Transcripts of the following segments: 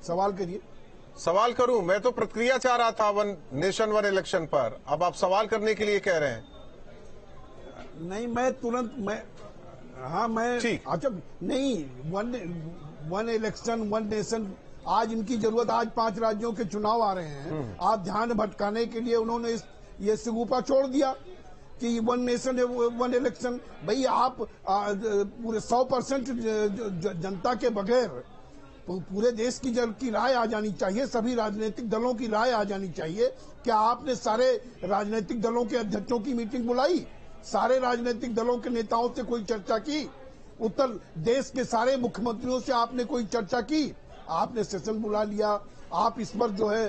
सवाल करिए। सवाल करूं? मैं तो प्रतिक्रिया चाह रहा था वन नेशन वन इलेक्शन पर, अब आप सवाल करने के लिए कह रहे हैं। नहीं, मैं तुरंत मैं ठीक। अच्छा नहीं, वन इलेक्शन वन नेशन, आज इनकी जरूरत, आज 5 राज्यों के चुनाव आ रहे हैं, आप ध्यान भटकाने के लिए उन्होंने ये सिगुफा छोड़ दिया कि वन नेशन वन इलेक्शन। भाई आप पूरे 100% जनता के बगैर पूरे देश की राय आ जानी चाहिए, सभी राजनीतिक दलों की राय आ जानी चाहिए। क्या आपने सारे राजनीतिक दलों के अध्यक्षों की मीटिंग बुलाई? सारे राजनीतिक दलों के नेताओं से कोई चर्चा की? उत्तर देश के सारे मुख्यमंत्रियों से आपने कोई चर्चा की? आपने सेशन बुला लिया, आप इस पर जो है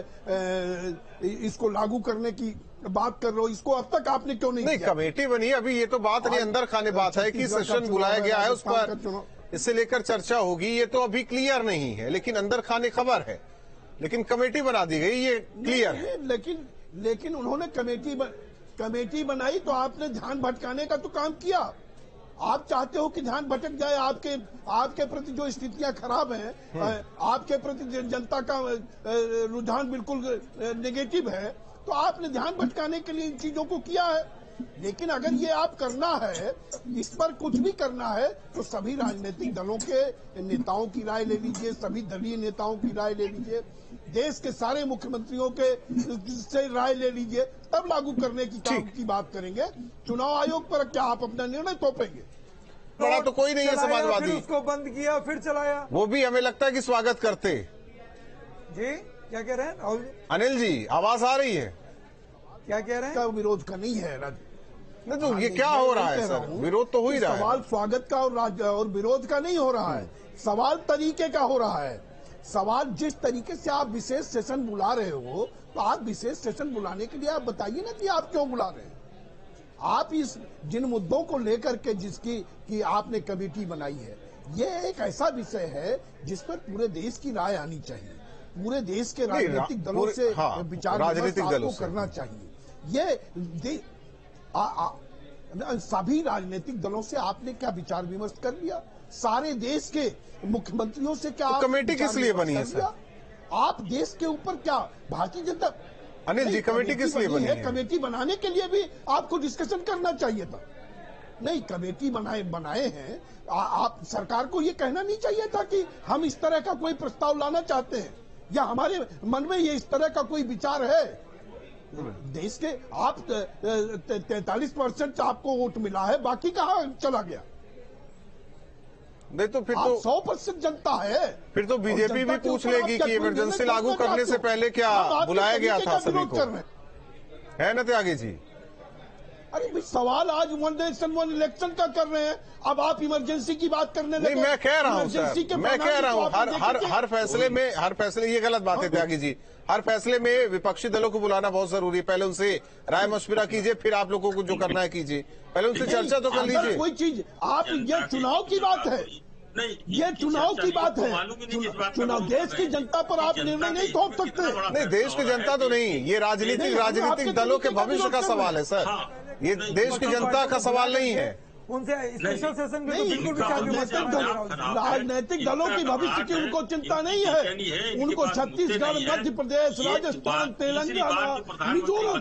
इसको लागू करने की बात कर रहे हो, इसको अब तक आपने क्यों नहीं किया? कमेटी बनी, अभी ये तो बात नहीं, अंदर खाने बात है कि सेशन बुलाया गया है, उस पर इससे लेकर चर्चा होगी, ये तो अभी क्लियर नहीं है, लेकिन अंदर खाने खबर है। लेकिन कमेटी बना दी गई, ये क्लियर है। लेकिन उन्होंने कमेटी बनाई तो आपने ध्यान भटकाने का तो काम किया। आप चाहते हो कि ध्यान भटक जाए, आपके प्रति जो स्थितियां खराब हैं, आपके प्रति जनता का रुझान बिल्कुल नेगेटिव है, तो आपने ध्यान भटकाने के लिए इन चीजों को किया है। लेकिन अगर ये आप करना है, इस पर कुछ भी करना है, तो सभी राजनीतिक दलों के नेताओं की राय ले लीजिए, सभी दलीय नेताओं की राय ले लीजिए, देश के सारे मुख्यमंत्रियों के से राय ले लीजिए, तब लागू करने की बात करेंगे। चुनाव आयोग पर क्या आप अपना निर्णय थोपेंगे? बड़ा तो कोई नहीं है समाजवादी, उसको बंद किया फिर चलाया, वो भी हमें लगता है कि स्वागत करते। जी क्या कह रहे हैं राहुल जी? अनिल जी, आवाज आ रही है? क्या कह रहे हैं? विरोध का नहीं है नहीं तो ये क्या हो रहा है सर? विरोध तो हो ही रहा है। सवाल स्वागत का और विरोध का नहीं हो रहा है, सवाल तरीके का हो रहा है। सवाल जिस तरीके से आप विशेष सेशन बुला रहे हो, तो आप विशेष सेशन बुलाने के लिए आप बताइए ना कि आप क्यों बुला रहे हैं। आप इस जिन मुद्दों को लेकर के जिसकी आपने कमेटी बनाई है, ये एक ऐसा विषय है जिस पर पूरे देश की राय आनी चाहिए, पूरे देश के राजनीतिक दलों से विचार विमर्श करना चाहिए। ये सभी राजनीतिक दलों से आपने क्या विचार विमर्श कर लिया? सारे देश के मुख्यमंत्रियों से क्या तो कमेटी किस लिए बनी है सर? आप देश के ऊपर क्या भारतीय जनता, अनिल जी कमेटी किस लिए बनी है? कमेटी बनाने के लिए भी आपको डिस्कशन करना चाहिए था। नहीं, कमेटी बनाए हैं, आप सरकार को ये कहना नहीं चाहिए था कि हम इस तरह का कोई प्रस्ताव लाना चाहते हैं, या हमारे मन में ये इस तरह का कोई विचार है। देश के आप 43% आपको वोट मिला है, बाकी कहाँ चला गया? नहीं तो फिर तो 100% जनता है। फिर तो बीजेपी भी पूछ लेगी कि इमरजेंसी लागू करने से पहले क्या बुलाया गया था सभी को, है ना त्यागी जी? अरे भाई, सवाल आज वन नेशन वन इलेक्शन का कर रहे हैं, अब आप इमरजेंसी की बात करने लगे। नहीं, मैं कह रहा हूं सर, मैं कह रहा हूं हर फैसले ये गलत बात है त्यागी जी। हर फैसले में विपक्षी दलों को बुलाना बहुत जरूरी है। पहले उनसे राय मशविरा कीजिए, फिर आप लोगों को जो करना है कीजिए, पहले उनसे चर्चा तो कर लीजिए। कोई चीज आप, ये चुनाव की बात है, ये चुनाव की बात है, चुनाव देश की जनता पर आप निर्णय नहीं थोप सकते। नहीं, देश की जनता तो नहीं, ये राजनीतिक दलों के भविष्य का सवाल है सर, ये देश की जनता का सवाल नहीं है। उनसे स्पेशल सेशन में तो बिल्कुल विचार राजनीतिक दलों की भविष्य की उनको चिंता नहीं है। उनको छत्तीसगढ़, मध्य प्रदेश, राजस्थान, तेलंगाना, मिजोरम,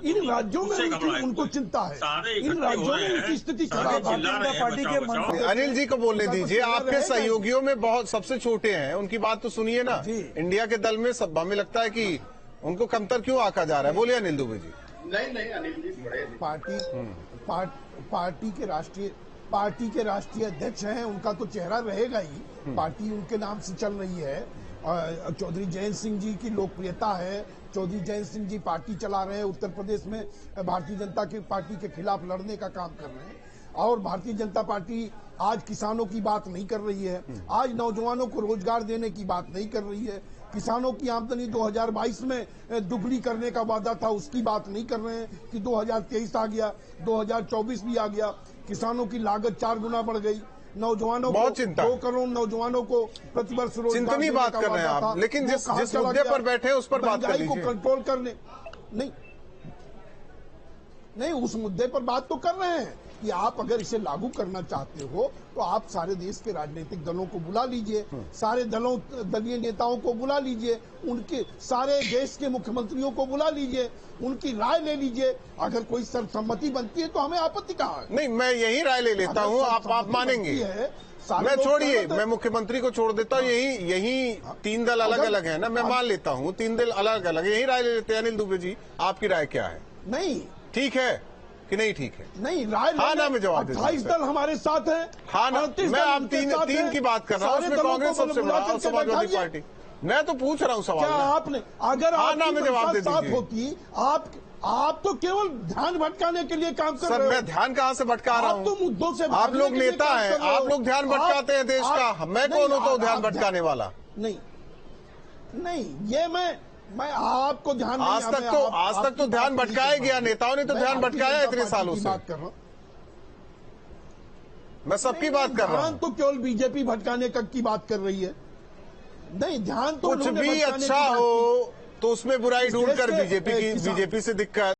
इन राज्यों में उनको चिंता है। इन राज्यों में उनकी स्थिति खराब है। पार्टी के अनिल जी को बोलने दीजिए, आपके सहयोगियों में बहुत सबसे छोटे हैं, उनकी बात तो सुनिए ना। इंडिया के दल में सब हमें लगता है कि उनको कमतर क्यों आका जा रहा है? बोलिए अनिल दुबे जी। नहीं अनिल जी, पार्टी के राष्ट्रीय अध्यक्ष हैं, उनका तो चेहरा रहेगा ही, पार्टी उनके नाम से चल रही है। चौधरी जयंत सिंह जी की लोकप्रियता है, चौधरी जयंत सिंह जी पार्टी चला रहे हैं, उत्तर प्रदेश में भारतीय जनता पार्टी के खिलाफ लड़ने का काम कर रहे हैं। और भारतीय जनता पार्टी आज किसानों की बात नहीं कर रही है, आज नौजवानों को रोजगार देने की बात नहीं कर रही है, किसानों की आमदनी 2022 में दुगनी करने का वादा था, उसकी बात नहीं कर रहे हैं कि 2023 आ गया, 2024 भी आ गया, किसानों की लागत 4 गुना बढ़ गई, नौजवानों को 2 करोड़ नौजवानों को प्रतिवर्ष रोजगार चिंतनी बात कर रहे हैं आप, लेकिन जिस मुद्दे पर बैठे हैं उस पर बात कर लीजिए। को कंट्रोल करने नहीं, उस मुद्दे पर बात तो कर रहे हैं कि आप अगर इसे लागू करना चाहते हो तो आप सारे देश के राजनीतिक दलों को बुला लीजिए, सारे दलीय नेताओं को बुला लीजिए, उनके सारे देश के मुख्यमंत्रियों को बुला लीजिए, उनकी राय ले लीजिए। अगर कोई सर्वसम्मति बनती है तो हमें आपत्ति कहाँ है? नहीं, मैं यही राय ले लेता हूँ, आप मानेंगे। मैं छोड़िए, मैं मुख्यमंत्री को छोड़ देता हूँ। यही तीन दल अलग अलग है ना, मैं मान लेता हूँ तीन दल अलग अलग, यही राय ले लेते हैं। अनिल दुबे जी, आपकी राय क्या है? नहीं ठीक है कि नहीं ठीक है? नहीं, राय हाँ ना में जवाब दे 28 दल हमारे साथ हैं। हाँ ना, मैं आप तीन की बात कर रहा हूँ, उसमें कांग्रेस सबसे बड़ा और समाजवादी पार्टी। मैं तो पूछ रहा हूँ सवाल। क्या आपने अगर हाँ ना में जवाब दे साथ दीजिए। होती, आप तो केवल ध्यान भटकाने के लिए काम कर रहे सर, हो। मैं ध्यान कहाँ से भटका रहा हूँ? आप तो मुद्दों से आप लोग नेता हैं, आप लोग ध्यान भटकाते हैं देश का। मैं कौन होता हूँ ध्यान भटकाने वाला? नहीं, ये मैं आपको ध्यान आज तक तो ध्यान भटकाया गया, नेताओं ने तो ध्यान भटकाया इतने सालों से। बात कर रहा हूँ, मैं सबकी बात कर रहा हूँ। ध्यान तो केवल बीजेपी भटकाने की बात कर रही है। नहीं, ध्यान तो कुछ भी अच्छा हो तो उसमें बुराई ढूंढकर बीजेपी से दिक्कत